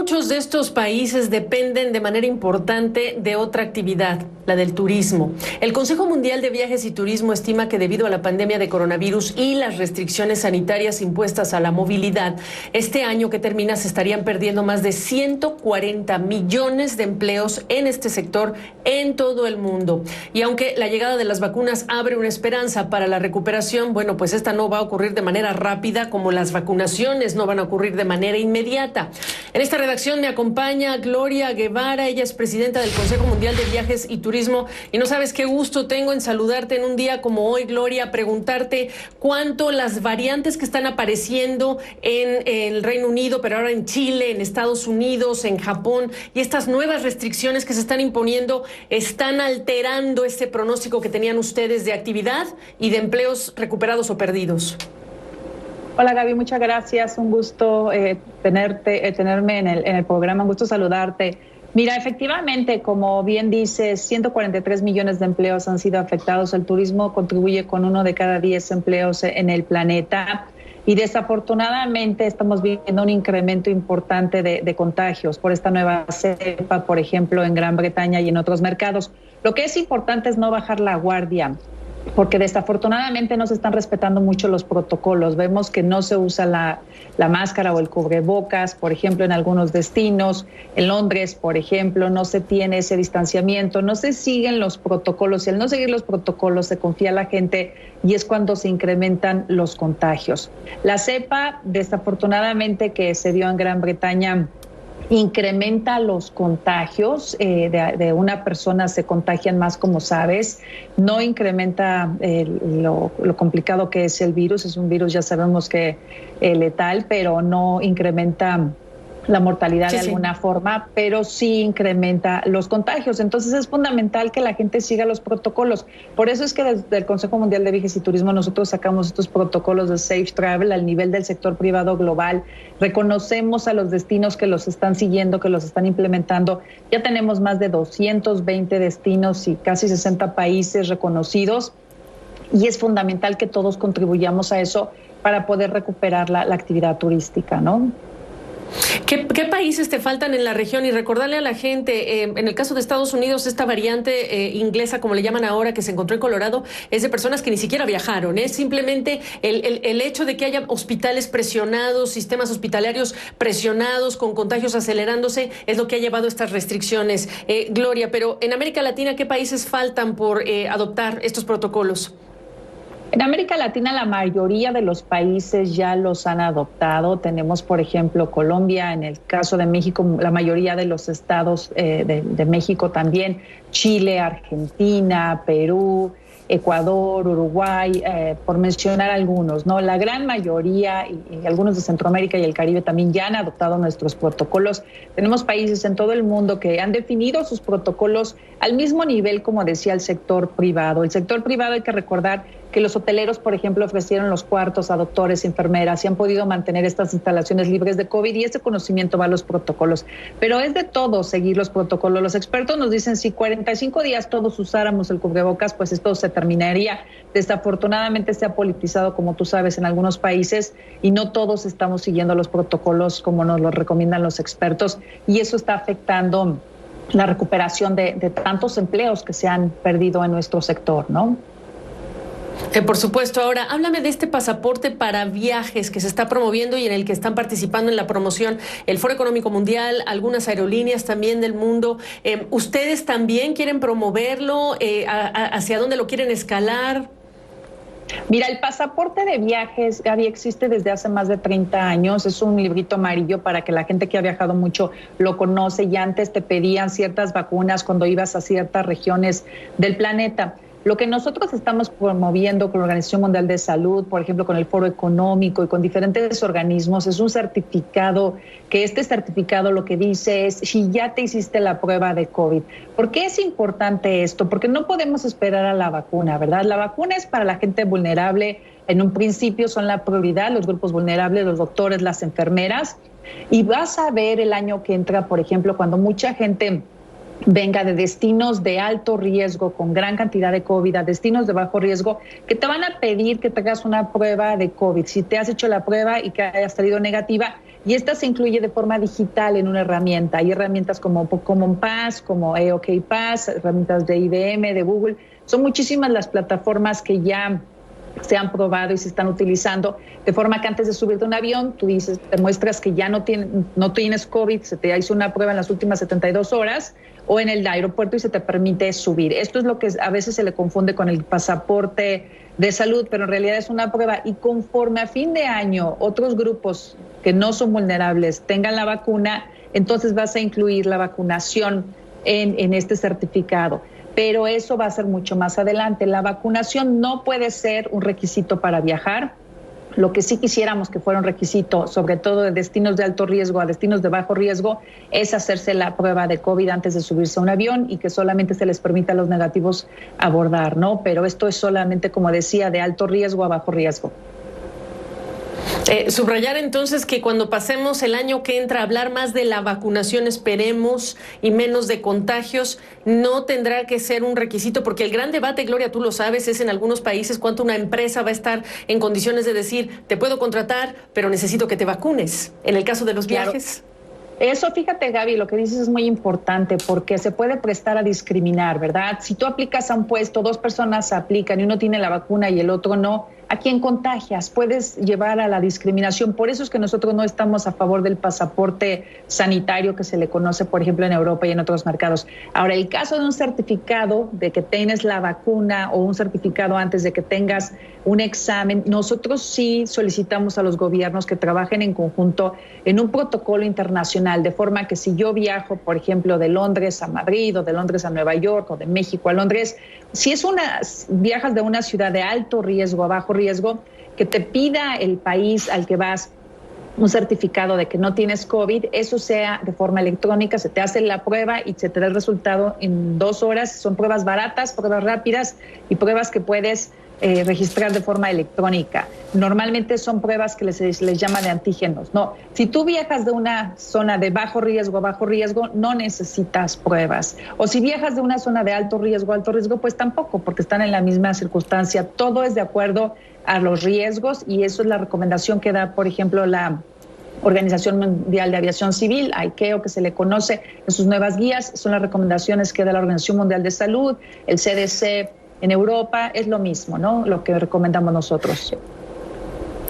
muchos de estos países dependen de manera importante de otra actividad, la del turismo. El Consejo Mundial de Viajes y Turismo estima que debido a la pandemia de coronavirus y las restricciones sanitarias impuestas a la movilidad, este año que termina se estarían perdiendo más de 140 millones de empleos en este sector en todo el mundo. Y aunque la llegada de las vacunas abre una esperanza para la recuperación, bueno, pues esta no va a ocurrir de manera rápida como las vacunaciones no van a ocurrir de manera inmediata. En esta redacción me acompaña Gloria Guevara, ella es presidenta del Consejo Mundial de Viajes y Turismo, y no sabes qué gusto tengo en saludarte en un día como hoy, Gloria, preguntarte cuánto las variantes que están apareciendo en el Reino Unido, pero ahora en Chile, en Estados Unidos, en Japón, y estas nuevas restricciones que se están imponiendo están alterando este pronóstico que tenían ustedes de actividad y de empleos recuperados o perdidos. Hola Gaby, muchas gracias, un gusto tenerme en el programa, un gusto saludarte. Mira, efectivamente, como bien dices, 143 millones de empleos han sido afectados. El turismo contribuye con 1 de cada 10 empleos en el planeta y desafortunadamente estamos viendo un incremento importante de contagios por esta nueva cepa, por ejemplo, en Gran Bretaña y en otros mercados. Lo que es importante es no bajar la guardia, porque desafortunadamente no se están respetando mucho los protocolos. Vemos que no se usa la máscara o el cubrebocas, por ejemplo, en algunos destinos. En Londres, por ejemplo, no se tiene ese distanciamiento, no se siguen los protocolos. Y al no seguir los protocolos se confía a la gente y es cuando se incrementan los contagios. La cepa, desafortunadamente, que se dio en Gran Bretaña, incrementa los contagios, de una persona se contagian más, como sabes, no incrementa lo complicado que es el virus, es un virus, ya sabemos que letal, pero no incrementa la mortalidad de alguna forma, pero sí incrementa los contagios. Entonces es fundamental que la gente siga los protocolos. Por eso es que desde el Consejo Mundial de Viajes y Turismo nosotros sacamos estos protocolos de Safe Travel al nivel del sector privado global. Reconocemos a los destinos que los están siguiendo, que los están implementando. Ya tenemos más de 220 destinos y casi 60 países reconocidos. Y es fundamental que todos contribuyamos a eso para poder recuperar la actividad turística, ¿no? ¿Qué países te faltan en la región? Y recordarle a la gente, en el caso de Estados Unidos, esta variante inglesa, como le llaman ahora, que se encontró en Colorado, es de personas que ni siquiera viajaron. Es simplemente el hecho de que haya hospitales presionados, sistemas hospitalarios presionados, con contagios acelerándose, es lo que ha llevado a estas restricciones. Gloria, pero en América Latina, ¿qué países faltan por adoptar estos protocolos? En América Latina la mayoría de los países ya los han adoptado. Tenemos, por ejemplo, Colombia, en el caso de México, la mayoría de los estados de México también, Chile, Argentina, Perú, Ecuador, Uruguay, por mencionar algunos, ¿no? La gran mayoría y algunos de Centroamérica y el Caribe también ya han adoptado nuestros protocolos. Tenemos países en todo el mundo que han definido sus protocolos al mismo nivel, como decía, el sector privado. El sector privado, hay que recordar que los hoteleros, por ejemplo, ofrecieron los cuartos a doctores, enfermeras y han podido mantener estas instalaciones libres de COVID y ese conocimiento va a los protocolos. Pero es de todo seguir los protocolos. Los expertos nos dicen si 45 días todos usáramos el cubrebocas, pues esto se terminaría. Desafortunadamente se ha politizado, como tú sabes, en algunos países y no todos estamos siguiendo los protocolos como nos lo recomiendan los expertos y eso está afectando la recuperación de tantos empleos que se han perdido en nuestro sector, ¿no? Por supuesto. Ahora, háblame de este pasaporte para viajes que se está promoviendo y en el que están participando en la promoción el Foro Económico Mundial, algunas aerolíneas también del mundo. ¿Ustedes también quieren promoverlo? ¿Hacia dónde lo quieren escalar? Mira, el pasaporte de viajes, Gaby, existe desde hace más de 30 años. Es un librito amarillo para que la gente que ha viajado mucho lo conoce y antes te pedían ciertas vacunas cuando ibas a ciertas regiones del planeta. Lo que nosotros estamos promoviendo con la Organización Mundial de Salud, por ejemplo, con el Foro Económico y con diferentes organismos, es un certificado, que este certificado lo que dice es si ya te hiciste la prueba de COVID. ¿Por qué es importante esto? Porque no podemos esperar a la vacuna, ¿verdad? La vacuna es para la gente vulnerable. En un principio son la prioridad, los grupos vulnerables, los doctores, las enfermeras. Y vas a ver el año que entra, por ejemplo, cuando mucha gente venga de destinos de alto riesgo con gran cantidad de COVID a destinos de bajo riesgo, que te van a pedir que te hagas una prueba de COVID. Si te has hecho la prueba y que hayas salido negativa, y esta se incluye de forma digital en una herramienta. Hay herramientas como Common Pass, como OK Pass, herramientas de IBM, de Google. Son muchísimas las plataformas que ya se han probado y se están utilizando, de forma que antes de subirte a un avión, tú dices, te muestras que ya no tienes COVID, se te hizo una prueba en las últimas 72 horas, o en el aeropuerto y se te permite subir. Esto es lo que a veces se le confunde con el pasaporte de salud, pero en realidad es una prueba, y conforme a fin de año otros grupos que no son vulnerables tengan la vacuna, entonces vas a incluir la vacunación en este certificado. Pero eso va a ser mucho más adelante. La vacunación no puede ser un requisito para viajar. Lo que sí quisiéramos que fuera un requisito, sobre todo de destinos de alto riesgo a destinos de bajo riesgo, es hacerse la prueba de COVID antes de subirse a un avión y que solamente se les permita a los negativos abordar, ¿no? Pero esto es solamente, como decía, de alto riesgo a bajo riesgo. Subrayar entonces que cuando pasemos el año que entra a hablar más de la vacunación, esperemos, y menos de contagios, no tendrá que ser un requisito, porque el gran debate, Gloria, tú lo sabes, es en algunos países cuánto una empresa va a estar en condiciones de decir, te puedo contratar, pero necesito que te vacunes. En el caso de los viajes. Eso, fíjate, Gaby, lo que dices es muy importante porque se puede prestar a discriminar, ¿verdad? Si tú aplicas a un puesto, 2 personas aplican y uno tiene la vacuna y el otro no, ¿a quién contagias? Puedes llevar a la discriminación. Por eso es que nosotros no estamos a favor del pasaporte sanitario que se le conoce, por ejemplo, en Europa y en otros mercados. Ahora, el caso de un certificado de que tienes la vacuna o un certificado antes de que tengas un examen, nosotros sí solicitamos a los gobiernos que trabajen en conjunto en un protocolo internacional, de forma que si yo viajo, por ejemplo, de Londres a Madrid o de Londres a Nueva York o de México a Londres, si viajas de una ciudad de alto riesgo a bajo riesgo, que te pida el país al que vas un certificado de que no tienes COVID, eso sea de forma electrónica, se te hace la prueba y se te da el resultado en 2 horas. Son pruebas baratas, pruebas rápidas y pruebas que puedes registrar de forma electrónica. Normalmente son pruebas que les llama de antígenos. No, si tú viajas de una zona de bajo riesgo a bajo riesgo, no necesitas pruebas. O si viajas de una zona de alto riesgo, pues tampoco, porque están en la misma circunstancia. Todo es de acuerdo a los riesgos y eso es la recomendación que da, por ejemplo, la Organización Mundial de Aviación Civil, ICAO, que se le conoce en sus nuevas guías. Son las recomendaciones que da la Organización Mundial de Salud, el CDC. En Europa es lo mismo, ¿no? Lo que recomendamos nosotros.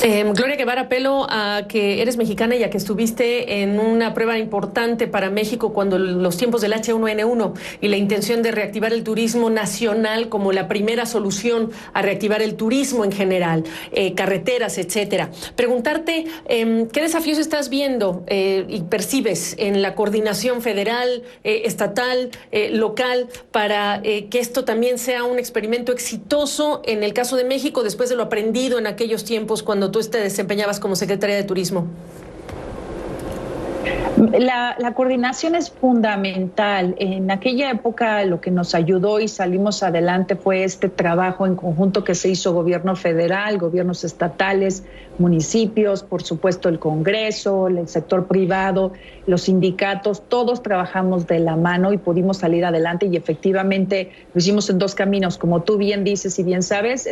Gloria Guevara, apelo a que eres mexicana y a que estuviste en una prueba importante para México cuando los tiempos del H1N1 y la intención de reactivar el turismo nacional como la primera solución a reactivar el turismo en general, carreteras, etcétera. Preguntarte qué desafíos estás viendo y percibes en la coordinación federal, estatal, local, para que esto también sea un experimento exitoso en el caso de México después de lo aprendido en aquellos tiempos cuando tú te desempeñabas como secretaria de Turismo. La coordinación es fundamental. En aquella época lo que nos ayudó y salimos adelante fue este trabajo en conjunto que se hizo gobierno federal, gobiernos estatales, municipios, por supuesto el Congreso, el sector privado, los sindicatos, todos trabajamos de la mano y pudimos salir adelante y efectivamente lo hicimos en 2 caminos. Como tú bien dices y bien sabes,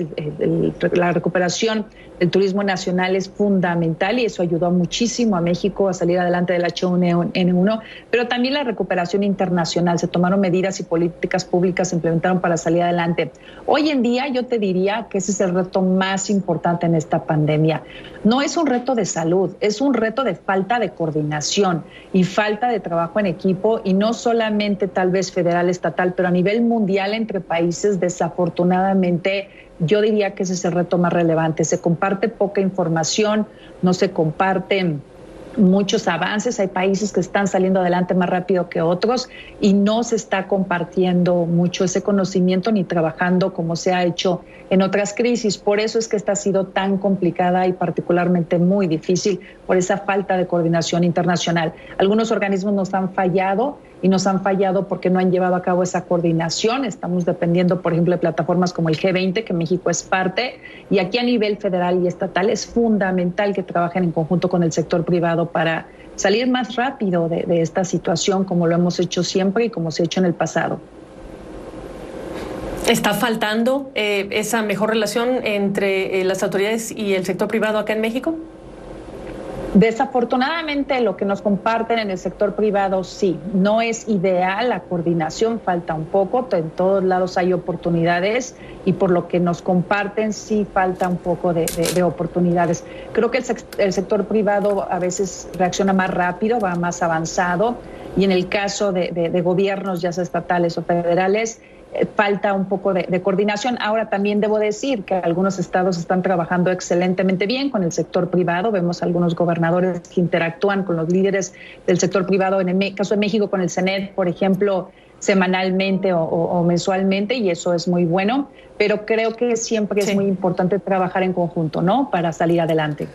la recuperación del turismo nacional es fundamental y eso ayudó muchísimo a México a salir adelante del H1N1, pero también la recuperación internacional. Se tomaron medidas y políticas públicas se implementaron para salir adelante. Hoy en día yo te diría que ese es el reto más importante en esta pandemia. No es un reto de salud, es un reto de falta de coordinación y falta de trabajo en equipo, y no solamente tal vez federal, estatal, pero a nivel mundial entre países. Desafortunadamente, yo diría que ese es el reto más relevante. Se comparte poca información, no se comparten muchos avances. Hay países que están saliendo adelante más rápido que otros y no se está compartiendo mucho ese conocimiento ni trabajando como se ha hecho en otras crisis. Por eso es que esta ha sido tan complicada y particularmente muy difícil por esa falta de coordinación internacional. Algunos organismos nos han fallado y nos han fallado porque no han llevado a cabo esa coordinación. Estamos dependiendo, por ejemplo, de plataformas como el G20, que México es parte, y aquí a nivel federal y estatal es fundamental que trabajen en conjunto con el sector privado para salir más rápido de esta situación, como lo hemos hecho siempre y como se ha hecho en el pasado. ¿Está faltando esa mejor relación entre las autoridades y el sector privado acá en México? Desafortunadamente, lo que nos comparten en el sector privado, sí, no es ideal, la coordinación falta un poco, en todos lados hay oportunidades y por lo que nos comparten, sí falta un poco de oportunidades. Creo que el sector privado a veces reacciona más rápido, va más avanzado y en el caso de gobiernos, ya sea estatales o federales, falta un poco de coordinación. Ahora también debo decir que algunos estados están trabajando excelentemente bien con el sector privado. Vemos algunos gobernadores que interactúan con los líderes del sector privado, en el caso de México con el CENET, por ejemplo, semanalmente o mensualmente, y eso es muy bueno, pero creo que siempre es muy importante trabajar en conjunto, ¿no?, para salir adelante.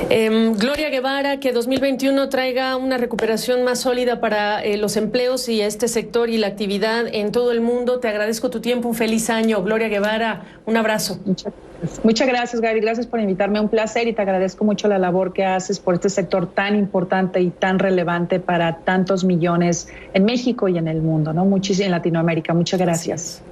Gloria Guevara, que 2021 traiga una recuperación más sólida para los empleos y este sector y la actividad en todo el mundo. Te agradezco tu tiempo, un feliz año. Gloria Guevara, un abrazo. Muchas gracias, Gaby. Gracias por invitarme, un placer, y te agradezco mucho la labor que haces por este sector tan importante y tan relevante para tantos millones en México y en el mundo, ¿no? Muchísimo en Latinoamérica. Muchas gracias.